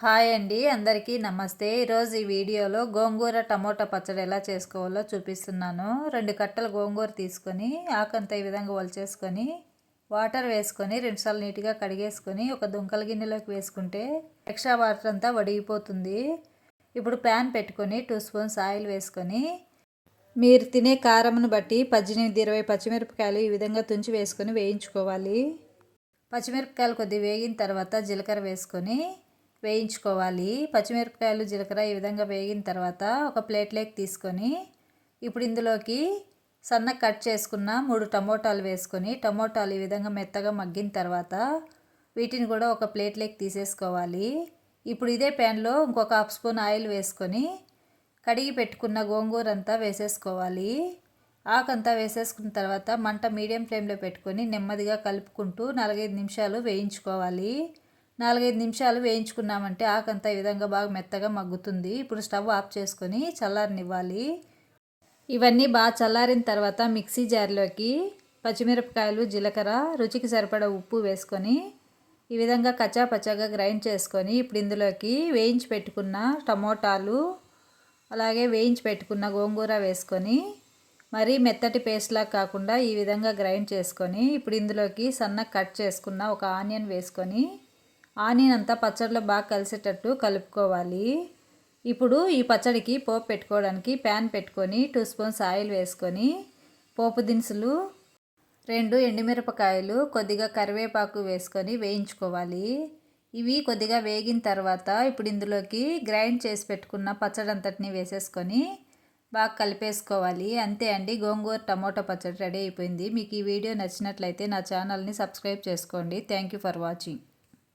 Hi అండి, అందరికీ నమస్తే. ఈరోజు ఈ వీడియోలో గోంగూర టమోటా పచ్చడి ఎలా చేసుకోవాలో చూపిస్తున్నాను. 2 కట్టల గోంగూర తీసుకొని ఆకంతా ఈ విధంగా ఒలిచేసుకొని వాటర్ వేసుకొని 2 సార్లు నీట్గా కడిగేసుకొని ఒక దుంకల గిన్నెలోకి వేసుకుంటే ఎక్స్ట్రా వాటర్ అంతా వడిగిపోతుంది. ఇప్పుడు ప్యాన్ పెట్టుకొని 2 స్పూన్స్ ఆయిల్ వేసుకొని మీరు తినే కారంను బట్టి 18-20 పచ్చిమిరపకాయలు ఈ విధంగా తుంచి వేసుకొని వేయించుకోవాలి. పచ్చిమిరపకాయలు కొద్దిగా వేగిన తర్వాత జీలకర్ర వేసుకొని వేయించుకోవాలి. పచ్చిమిరపకాయలు జీలకర్ర ఈ విధంగా వేగిన తర్వాత ఒక ప్లేట్లోకి తీసుకొని ఇప్పుడు ఇందులోకి సన్నగా కట్ చేసుకున్న 3 టమోటాలు వేసుకొని టమోటాలు ఈ విధంగా మెత్తగా మగ్గిన తర్వాత వీటిని కూడా ఒక ప్లేట్లోకి తీసేసుకోవాలి. ఇప్పుడు ఇదే ప్యాన్లో ఇంకొక హాఫ్ స్పూన్ ఆయిల్ వేసుకొని కడిగి పెట్టుకున్న గోంగూర అంతా వేసేసుకోవాలి. ఆకంతా వేసేసుకున్న తర్వాత మంట మీడియం ఫ్లేమ్లో పెట్టుకొని నెమ్మదిగా కలుపుకుంటూ 4-5 నిమిషాలు వేయించుకోవాలి. 4-5 నిమిషాలు వేయించుకున్నామంటే ఆకంతా ఈ విధంగా బాగా మెత్తగా మగ్గుతుంది. ఇప్పుడు స్టవ్ ఆఫ్ చేసుకొని చల్లారనివ్వాలి. ఇవన్నీ బాగా చల్లారిన తర్వాత మిక్సీ జార్లోకి పచ్చిమిరపకాయలు, జీలకర్ర, రుచికి సరిపడా ఉప్పు వేసుకొని ఈ విధంగా కచ్చాపచ్చాగా గ్రైండ్ చేసుకొని ఇప్పుడు ఇందులోకి వేయించి పెట్టుకున్న టమోటాలు అలాగే వేయించి పెట్టుకున్న గోంగూర వేసుకొని మరీ మెత్తటి పేస్ట్లా కాకుండా ఈ విధంగా గ్రైండ్ చేసుకొని ఇప్పుడు ఇందులోకి సన్నగా కట్ చేసుకున్న ఒక ఆనియన్ వేసుకొని ఆనియన్ అంతా పచ్చడిలో బాగా కలిసేటట్టు కలుపుకోవాలి. ఇప్పుడు ఈ పచ్చడికి పోపు పెట్టుకోవడానికి ప్యాన్ పెట్టుకొని 2 స్పూన్స్ ఆయిల్ వేసుకొని పోపు దినుసులు, 2 ఎండుమిరపకాయలు, కొద్దిగా కరివేపాకు వేసుకొని వేయించుకోవాలి. ఇవి కొద్దిగా వేగిన తర్వాత ఇప్పుడు ఇందులోకి గ్రైండ్ చేసి పెట్టుకున్న పచ్చడి అంతటిని వేసేసుకొని బాగా కలిపేసుకోవాలి. అంతే అండి, గోంగూర టమోటా పచ్చడి రెడీ అయిపోయింది. మీకు ఈ వీడియో నచ్చినట్లయితే నా ఛానల్ని సబ్స్క్రైబ్ చేసుకోండి. Thank you for watching.